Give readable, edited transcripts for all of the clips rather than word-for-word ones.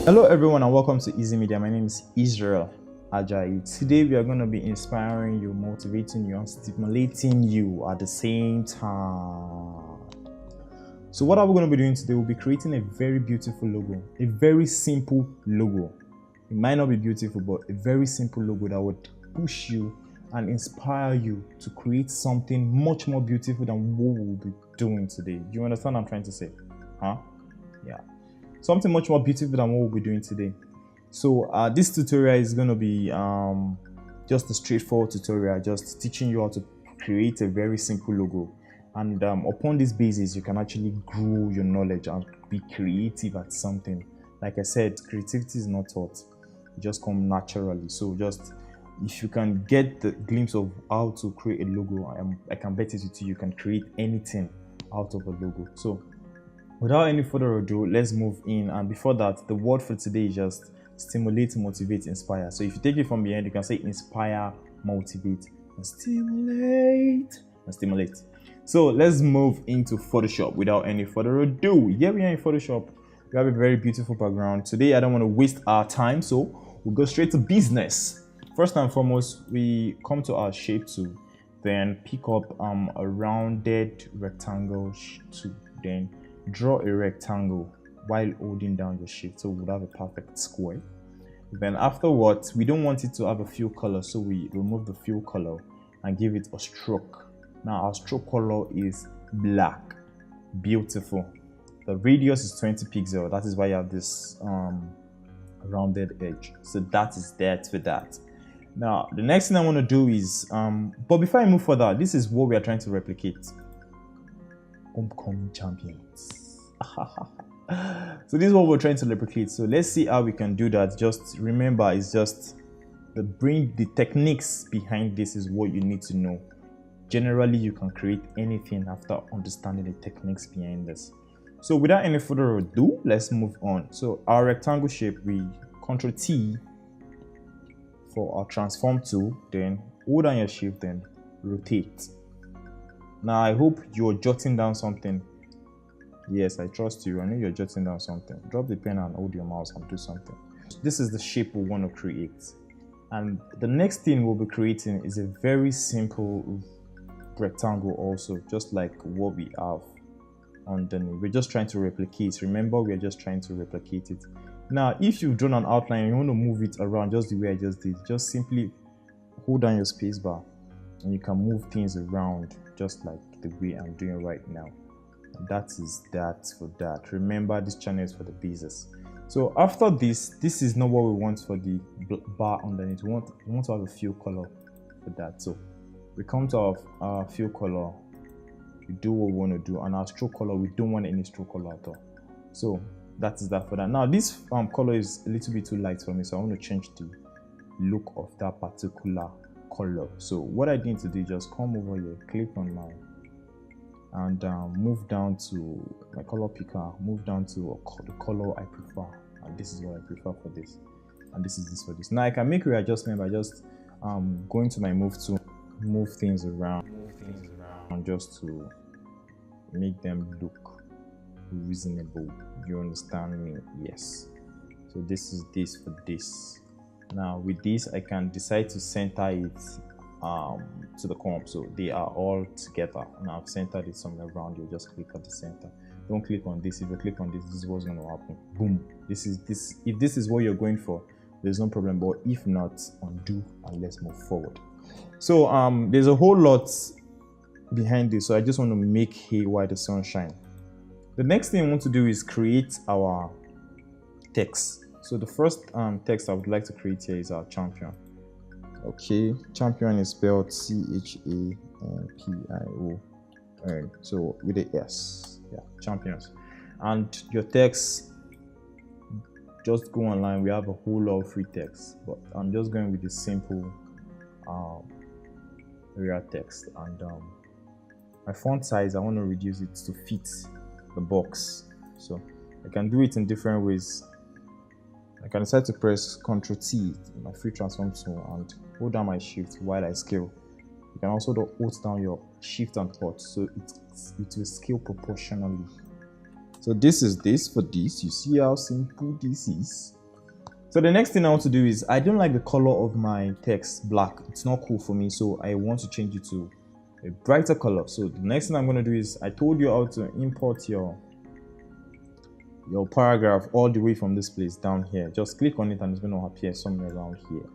Hello everyone and welcome to IszyMedia. My name is Israel Ajayi. Today we are going to be inspiring you, motivating you, and stimulating you at the same time. So what are we going to be doing today? We'll be creating a very beautiful logo, a very simple logo. It might not be beautiful, but a very simple logo that would push you and inspire you to create something much more beautiful than what we'll be doing today. Do you understand what I'm trying to say? Yeah. Something much more beautiful than what we'll be doing today. So this tutorial is going to be just a straightforward tutorial, just teaching you how to create a very simple logo. And upon this basis, you can actually grow your knowledge and be creative at something. Like I said, creativity is not taught. It just comes naturally. So just if you can get the glimpse of how to create a logo, I can bet it to you, you can create anything out of a logo. So without any further ado, let's move in. And before that, the word for today is just stimulate, motivate, inspire. So if you take it from the end, you can say inspire, motivate, and stimulate, and stimulate. So let's move into Photoshop without any further ado. Here we are in Photoshop. We have a very beautiful background. Today, I don't want to waste our time, so we'll go straight to business. First and foremost, we come to our shape tool, then pick up a rounded rectangle tool, then draw a rectangle while holding down your shift, so we would have a perfect square. Then afterwards, we don't want it to have a fill color, so we remove the fill color and give it a stroke. Now our stroke color is black. Beautiful. The radius is 20 pixels. That is why you have this rounded edge. So that is that for that. Now the next thing I want to do is but before I move further, this is what we are trying to replicate. Homecoming champions. So this is what we're trying to replicate. So let's see how we can do that. Just remember, it's just the techniques behind this is what you need to know. Generally, you can create anything after understanding the techniques behind this. So without any further ado, let's move on. So our rectangle shape, we Ctrl T for our transform tool, then hold on your shift, then rotate. Now I hope you're jotting down something. Yes, I trust you. I know you're jotting down something. Drop the pen and hold your mouse and do something. This is the shape we want to create. And the next thing we'll be creating is a very simple rectangle also, just like what we have underneath. We're just trying to replicate. Remember, we're just trying to replicate it. Now, if you've drawn an outline and you want to move it around just the way I just did, just simply hold down your space bar and you can move things around just like the way I'm doing right now. And that is that for that. Remember, this channel is for the business. So after this is not what we want for the bar underneath. We want to have a fill color for that. So we come to our fill color, we do what we want to do, and our stroke color, we don't want any stroke color at all. So that is that for that. Now this color is a little bit too light for me, so I want to change the look of that particular color. So what I need to do is just come over here, click on my and move down to my color picker, move down to the color I prefer, and this is what I prefer for this, and this is this for this. Now I can make readjustment by just going to my move tool, move things around just to make them look reasonable. You understand me? Yes. So this is this for this. Now with this, I can decide to center it to the comp, so they are all together. Now I've centered it somewhere around. You just click at the center. Don't click on this. If you click on this, this is what's going to happen. Boom. This is this. If this is what you're going for, there's no problem. But if not, undo and let's move forward. So there's a whole lot behind this. So I just want to make hay while the sun shines. The next thing I want to do is create our text. So the first text I would like to create here is our champion. Okay, champion is spelled CHAMPION. So with the S, yeah, champions. And your text, just go online. We have a whole lot of free text, but I'm just going with the simple real text. And my font size, I want to reduce it to fit the box. So I can do it in different ways. I can decide to press Ctrl T in my free transform tool and hold down my shift while I scale. You can also hold down your shift and alt, so it will scale proportionally. So So this is this for this. You see how simple this is. So the next thing I want to do is, I don't like the color of my text black. It's not cool for me, so I want to change it to a brighter color. So the next thing I'm going to do is, I told you how to import your paragraph all the way from this place down here. Just click on it and it's going to appear somewhere around here.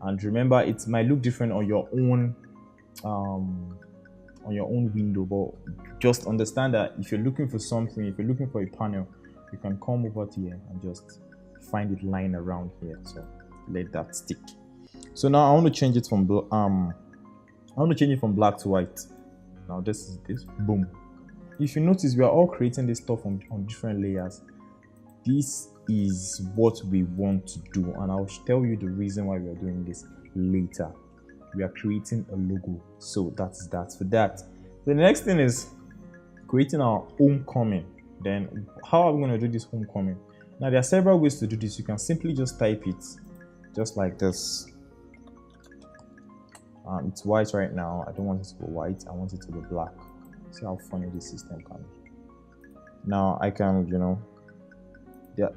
And remember, it might look different on your own window, but just understand that if you're looking for something, if you're looking for a panel, you can come over here and just find it lying around here. So let that stick. So now I want to change it from black to white. Now this is this. Boom. If you notice, we are all creating this stuff on different layers. This is what we want to do, and I'll tell you the reason why we are doing this later. We are creating a logo, so that's that for that. The next thing is creating our homecoming. Then how are we going to do this homecoming? Now there are several ways to do this. You can simply just type it just like this. It's white right now. I don't want it to be white. I want it to be black. See how funny this system can be. Now I can,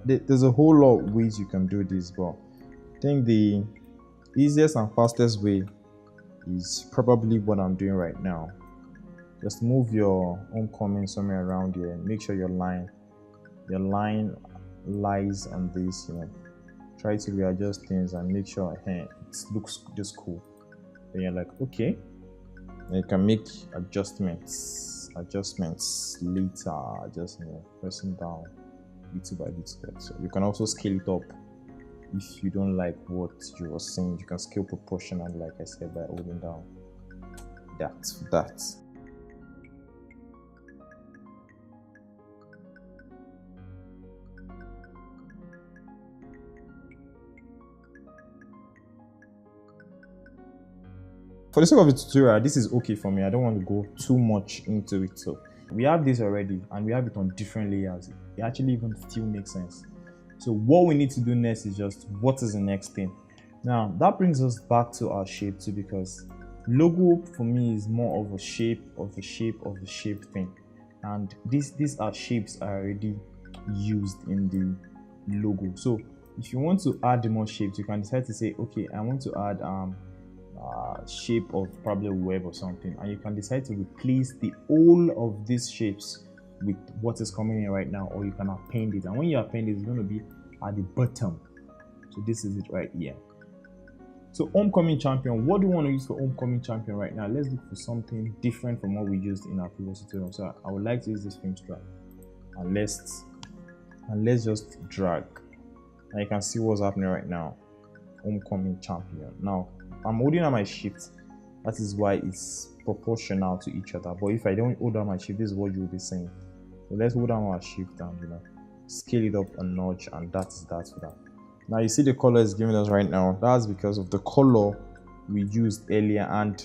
there's a whole lot of ways you can do this, but I think the easiest and fastest way is probably what I'm doing right now. Just move your homecoming somewhere around here. Make sure your line lies on this. Try to readjust things and make sure it looks just cool. Then you're like, okay. Then you can make adjustments later. Just pressing down little by little. So you can also scale it up. If you don't like what you were saying, you can scale proportionally, like I said, by holding down that. For the sake of the tutorial, this is okay for me. I don't want to go too much into it. So we have this already, and we have it on different layers. It actually even still makes sense. So what we need to do next is just, what is the next thing? Now that brings us back to our shape too, because logo for me is more of a shape thing, and these are shapes are already used in the logo. So if you want to add more shapes, you can decide to say, okay, I want to add shape of probably a web or something, and you can decide to replace the whole of these shapes with what is coming in right now, or you can append it, and when you append it, it's going to be at the bottom. So this is it right here. So homecoming champion, what do we want to use for homecoming champion right now? Let's look for something different from what we used in our previous tutorial. So I would like to use this film strap, and let's just drag, and you can see what's happening right now. Homecoming champion. Now I'm holding on my shift, that is why it's proportional to each other. But if I don't hold on my shift, this is what you'll be saying. So let's hold on our shift and scale it up a notch, and that's that for that. Now you see the color is giving us right now. That's because of the color we used earlier. And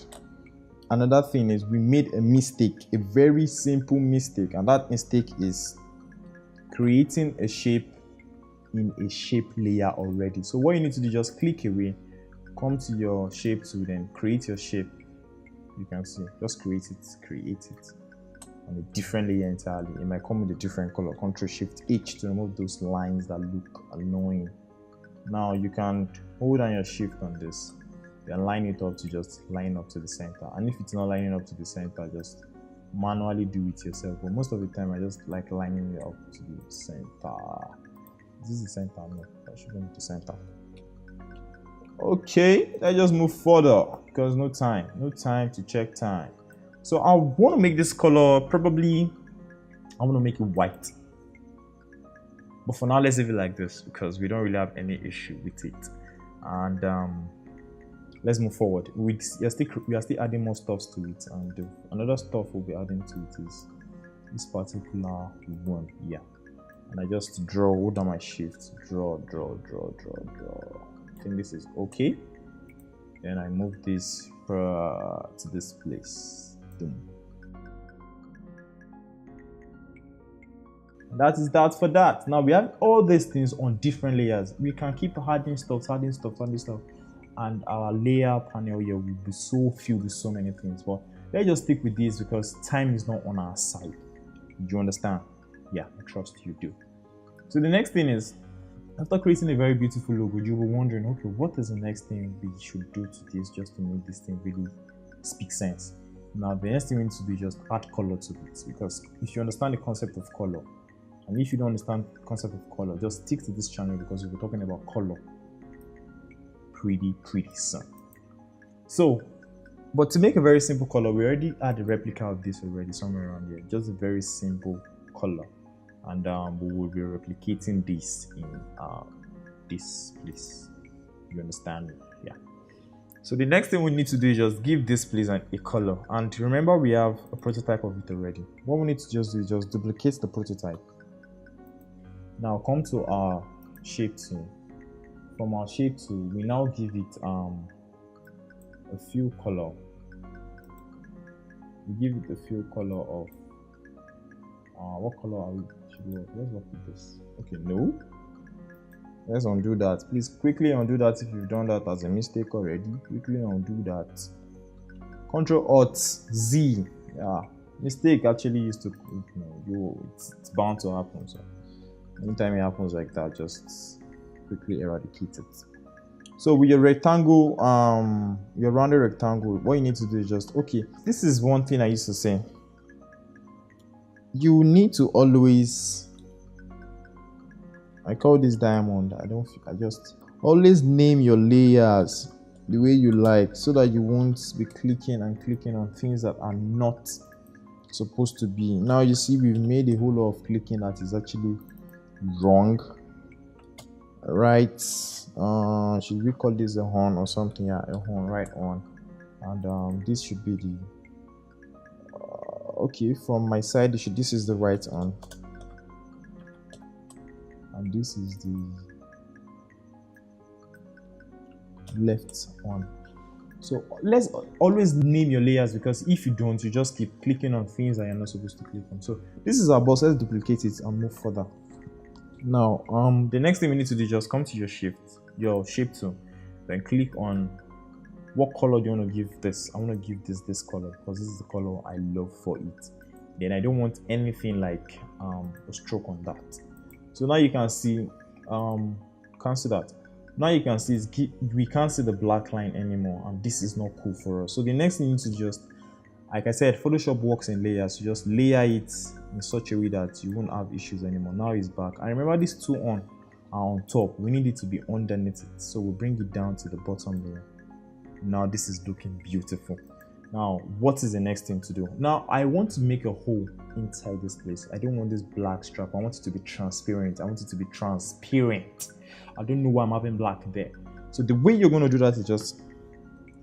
another thing is, we made a mistake, a very simple mistake, and that mistake is creating a shape in a shape layer already. So what you need to do, just click away, come to your shape tool, then create your shape. You can see, just create it on a different layer entirely. It might come with a different color. Ctrl+Shift+H to remove those lines that look annoying. Now you can hold on your shift on this, then line it up to just line up to the center. And if it's not lining up to the center, just manually do it yourself. But most of the time, I just like lining it up to the center. Is this the center? No, I shouldn't be the center. Okay, let's just move further because no time to check time. So I want to make this color, probably I want to make it white. But for now, let's leave it like this because we don't really have any issue with it. And let's move forward. We are still adding more stuff to it, and another stuff we'll be adding to it is this particular one here. And I just hold on my shift, draw. I think this is okay. Then I move this to this place. Boom. That is that for that. Now we have all these things on different layers. We can keep adding stuff, and our layer panel here will be so filled with so many things. But let's just stick with this because time is not on our side. Do you understand? Yeah, I trust you do. So the next thing is, after creating a very beautiful logo, you'll be wondering, okay, what is the next thing we should do to this just to make this thing really speak sense? Now, the next thing we need to do is just add color to it, because if you understand the concept of color, and if you don't understand the concept of color, just stick to this channel because we'll be talking about color pretty soon. So, but to make a very simple color, we already had a replica of this already somewhere around here. Just a very simple color, and we will be replicating this in this place. You understand me? Yeah. So the next thing we need to do is just give this place a color, and remember we have a prototype of it already. What we need to just do is just duplicate the prototype. Now come to our shape tool. From our shape tool, we now give it a fill color. We give it a fill color of what color are we? Let's work with this. Okay, no. Let's undo that. Please quickly undo that if you've done that as a mistake already. Quickly undo that. Control Alt Z. Yeah, mistake actually used to. It's bound to happen. So anytime it happens like that, just quickly eradicate it. So with your rectangle, your rounded rectangle, what you need to do is just, okay, this is one thing I used to say. You need to always, I call this diamond, I just always name your layers the way you like, so that you won't be clicking on things that are not supposed to be. Now you see we've made a whole lot of clicking that is actually wrong, right? Should we call this a horn or something? Yeah, a horn, right on. And this should be the okay, from my side this is the right on, and this is the left on. So let's always name your layers, because if you don't, you just keep clicking on things that you're not supposed to click on. So this is our boss. Let's duplicate it and move further. Now the next thing we need to do is just come to your shape tool, then click on what color do you want to give this. I want to give this color because this is the color I love for it. Then I don't want anything like a stroke on that. So now you can see cancel that. Now you can see we can't see the black line anymore, and this is not cool for us. So the next thing you need to just, like I said, Photoshop works in layers. You just layer it in such a way that you won't have issues anymore. Now it's back. And remember, these two are on top. We need it to be underneath it. So we'll bring it down to the bottom layer. Now this is looking beautiful. Now what is the next thing to do? Now I want to make a hole inside this place. I don't want this black strap. I want it to be transparent. I want it to be transparent. I don't know why I'm having black there. So the way you're going to do that is just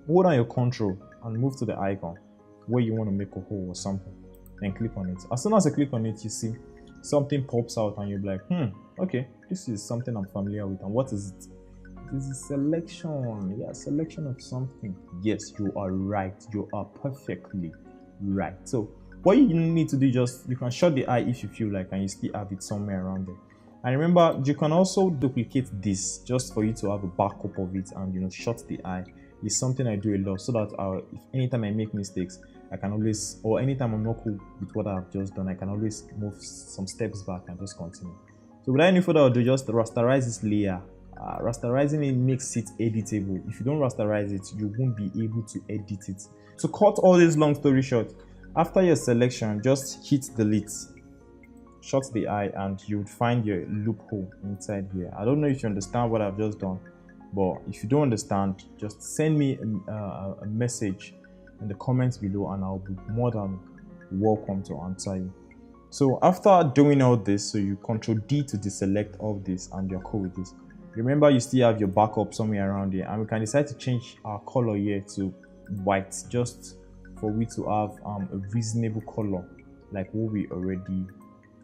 hold down your control and move to the icon where you want to make a hole or something, then click on it. As soon as I click on it, you see something pops out and you're like, okay, this is something I'm familiar with. And what is it? This is selection. Yeah, selection of something. Yes, you are right. You are perfectly right. So what you need to do, just you can shut the eye if you feel like, and you still have it somewhere around there. And remember, you can also duplicate this just for you to have a backup of it, and shut the eye. It's something I do a lot, so that if anytime I make mistakes, I can always, or anytime I'm not cool with what I've just done, I can always move some steps back and just continue. So without any further ado, just rasterize this layer. Rasterizing it makes it editable. If you don't rasterize it, you won't be able to edit it. To cut all this long story short, after your selection, just hit delete, shut the eye, and you would find your loophole inside here. I don't know if you understand what I've just done, but if you don't understand, just send me a message in the comments below, and I'll be more than welcome to answer you. So after doing all this, so you Ctrl D to deselect all this, and you're cool with this. Remember, you still have your backup somewhere around here, and we can decide to change our color here to white, just for we to have a reasonable color like what we already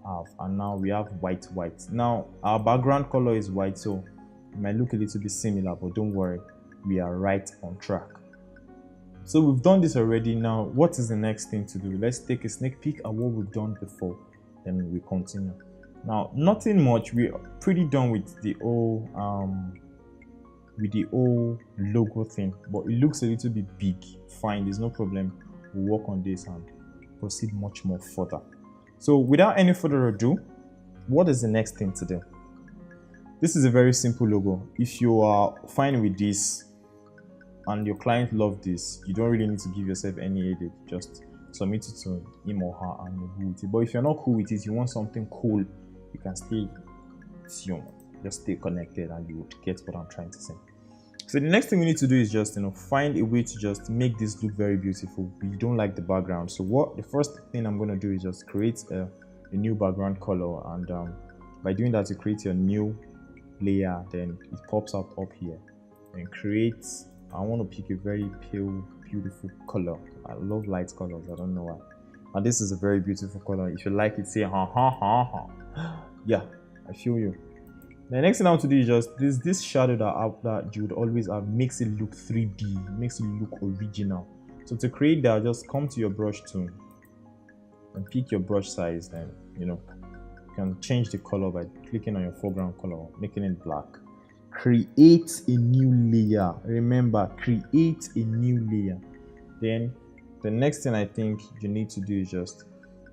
have. And now we have white. Now our background color is white, so it might look a little bit similar, but don't worry, we are right on track. So we've done this already. Now what is the next thing to do? Let's take a sneak peek at what we've done before, then we continue. Now nothing much, we're pretty done with the old logo thing, but it looks a little bit big. Fine, there's no problem. We'll work on this and proceed much more further. So without any further ado, What is the next thing to do? This is a very simple logo. If you are fine with this and your client loves this, you don't really need to give yourself any edit. Just submit it to him or her and you're cool with it. But if you're not cool with it, you want something cool, you can stay tuned. Just stay connected and you would get what I'm trying to say. So the next thing we need to do is just find a way to just make this look very beautiful. We don't like the background. So the first thing I'm going to do is just create a new background color, and by doing that you create your new layer, then it pops out up here and creates. I want to pick a very pale, beautiful color. I love light colors, I don't know why. And this is a very beautiful color. If you like it, say ha ha ha ha. Yeah, I feel you. The next thing I want to do is just this shadow that you would always have, makes it look 3D, makes it look original. So to create that, just come to your brush tool and pick your brush size. Then you can change the color by clicking on your foreground color, making it black. Create a new layer. Remember, create a new layer. Then the next thing I think you need to do is just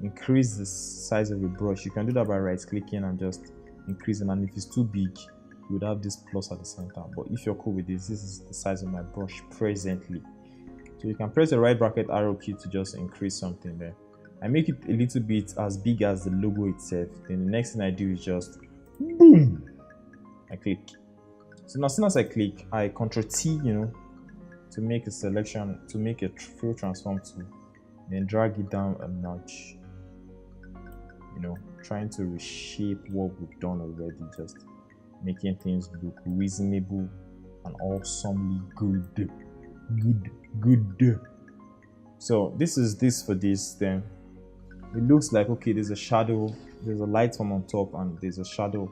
increase the size of your brush. You can do that by right clicking and just increasing, and if it's too big you would have this plus at the center. But if you're cool with this is the size of my brush presently. So you can press the right bracket arrow key to just increase something there. I make it a little bit as big as the logo itself. Then the next thing I do is just boom, I click. So now as soon as I click, I Ctrl T to make a selection, to make a fill transform tool, then drag it down a notch, trying to reshape what we've done already, just making things look reasonable and awesomely good. So this is this for this. Then it looks like, okay, there's a shadow, there's a light one on top and there's a shadow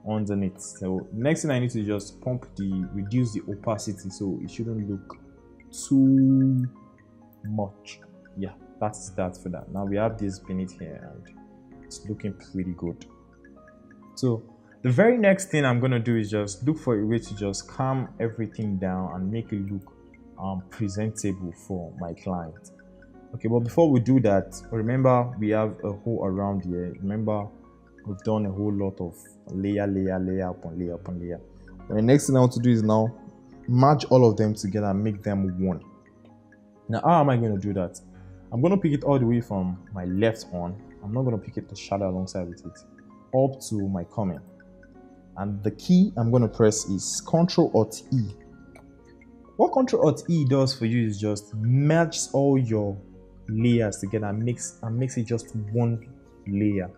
underneath. So next thing I need to just reduce the opacity so it shouldn't look too much. Yeah, that's that for that. Now we have this beneath here and it's looking pretty good. So the very next thing I'm going to do is just look for a way to just calm everything down and make it look presentable for my client. Okay, but before we do that, remember we have a hole around here. Remember we've done a whole lot of layer upon layer upon layer. But the next thing I want to do is now merge all of them together and make them one. Now how am I going to do that? I'm going to pick it all the way from my left on. I'm not going to pick it the shadow alongside with it up to my comment, and the key I'm going to press is Ctrl-Alt-E. What Ctrl-Alt-E does for you is just merge all your layers together and makes it just one layer.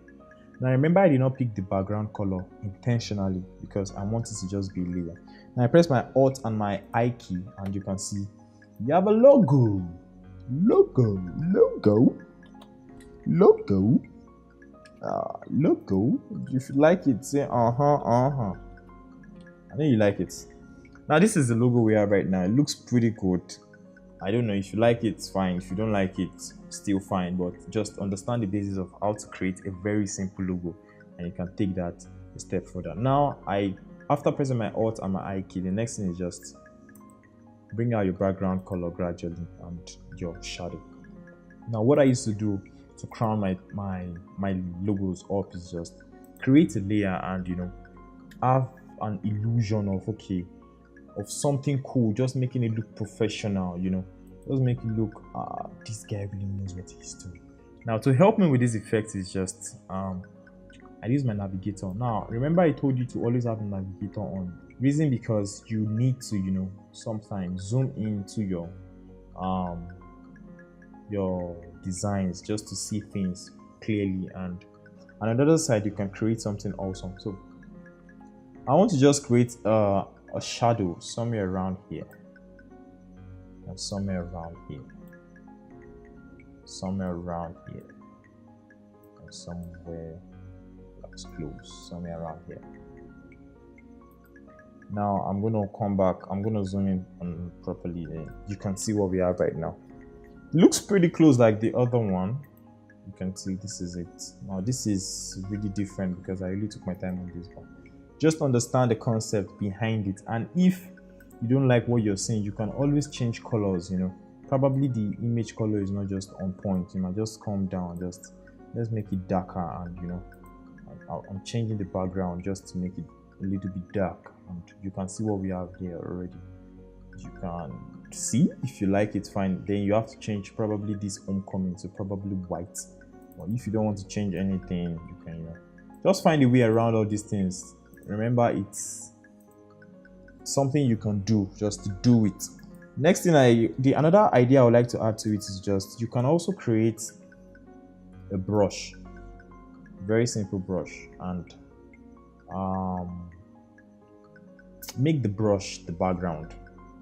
Now remember, I did not pick the background color intentionally because I want it to just be a layer. Now I press my Alt and my I key and you can see you have a logo. Logo. If you like it, say I know you like it. Now this is the logo we have right now. It looks pretty good. I don't know, if you like it, fine. If you don't like it, still fine. But just understand the basis of how to create a very simple logo and you can take that a step further. Now after pressing my Alt and my I key, the next thing is just bring out your background color gradually and your shadow. Now what I used to do to crown my logos up is just create a layer and have an illusion of something cool, just making it look professional, just make it look this guy really knows what he's doing. Now to help me with this effect is just I use my navigator. Now remember I told you to always have the navigator on. Reason because you need to sometimes zoom into your designs just to see things clearly, and on the other side you can create something awesome. So I want to just create a shadow somewhere around here and somewhere around here, and somewhere that's close, somewhere around here. Now I'm going to come back, I'm going to zoom in on properly, and you can see what we have right now. It looks pretty close like the other one. You can see this is it. Now this is really different because I really took my time on this one. Just understand the concept behind it, and if you don't like what you're seeing, you can always change colors. Probably the image color is not just on point. Just calm down, just let's make it darker and I'm changing the background just to make it a little bit dark, and you can see what we have here already. You can see, if you like it, fine. Then you have to change probably this homecoming to probably white. Or if you don't want to change anything, you can just find a way around all these things. Remember, it's something you can do, just to do it. Next thing, another idea I would like to add to it is just, you can also create a brush, very simple brush, and make the brush the background.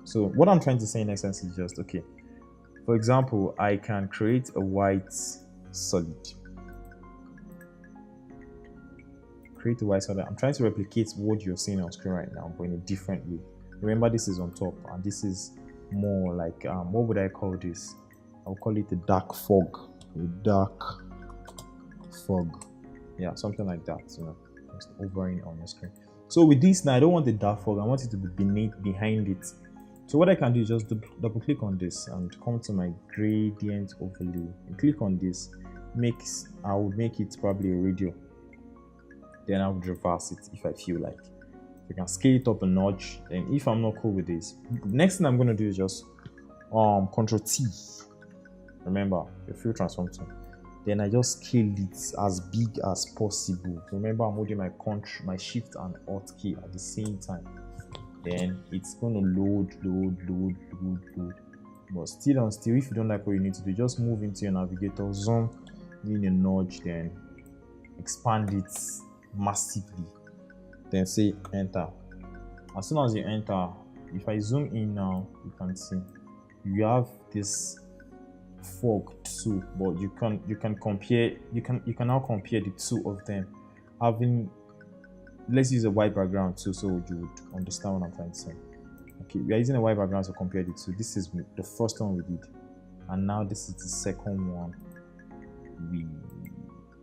So what I'm trying to say in essence is just, okay, for example, I can create a white solid. Create a white solid. I'm trying to replicate what you're seeing on screen right now, but in a different way. Remember, this is on top, and this is more like, what would I call this? I'll call it a dark fog. A dark fog. Yeah, something like that, just hovering on the screen. So with this now, I don't want the dark fog, I want it to be behind it. So what I can do is just double click on this and come to my gradient overlay and click on this. I would make it probably a radio. Then I would reverse it if I feel like. You can scale it up a notch. Then if I'm not cool with this, next thing I'm going to do is just Ctrl T. Remember your fill transform tool. Then I just scale it as big as possible. Remember, I'm holding my shift and alt key at the same time. Then it's going to load. But still, if you don't like what you need to do, just move into your navigator, zoom in a notch, then expand it massively. Then say enter. As soon as you enter, if I zoom in now, you can see you have this fog too, but you can now compare the two of them. Let's use a white background too, so you would understand what I'm trying to say. Okay, we are using a white background to compare the two. This is the first one we did, and now this is the second one we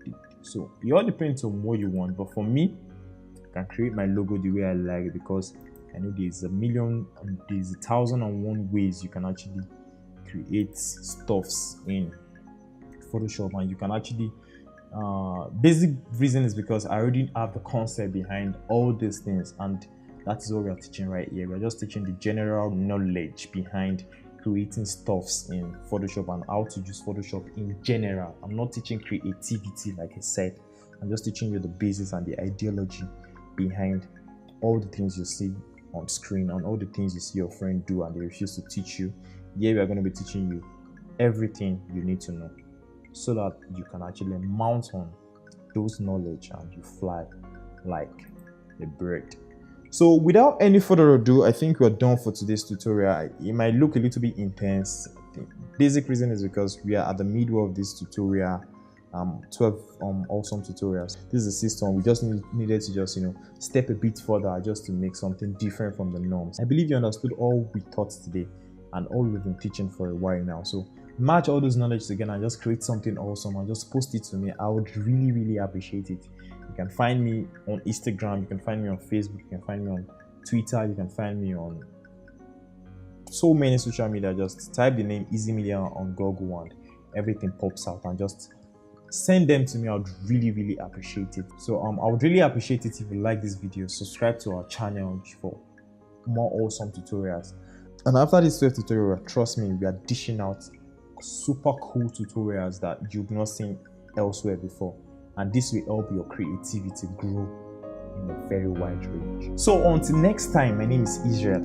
did. So it all depends on what you want, but for me, I can create my logo the way I like it, because I know there's 1,001 ways you can actually create stuffs in Photoshop, and you can actually basic reason is because I already have the concept behind all these things, and that is what we are teaching right here. We're just teaching the general knowledge behind creating stuffs in Photoshop and how to use Photoshop in general. I'm not teaching creativity, like I said. I'm just teaching you the basis and the ideology behind all the things you see on screen and all the things you see your friend do and they refuse to teach you. Here we are going to be teaching you everything you need to know, so that you can actually mount on those knowledge and you fly like a bird. So without any further ado, I think we're done for today's tutorial. It might look a little bit intense. The basic reason is because we are at the middle of this tutorial. 12 awesome tutorials. This is the system. We just needed to just step a bit further just to make something different from the norms. I believe you understood all we taught today and all we've been teaching for a while now. So match all those knowledge together and just create something awesome and just post it to me. I would really appreciate it. You can find me on Instagram, you can find me on Facebook, you can find me on Twitter, you can find me on so many social media. Just type the name IszyMedia on Google and everything pops out, and just send them to me. I would really appreciate it. So I would really appreciate it if you like this video. Subscribe to our channel for more awesome tutorials. And after this 12 tutorial, trust me, we are dishing out super cool tutorials that you've not seen elsewhere before, and this will help your creativity grow in a very wide range. So until next time, my name is Israel.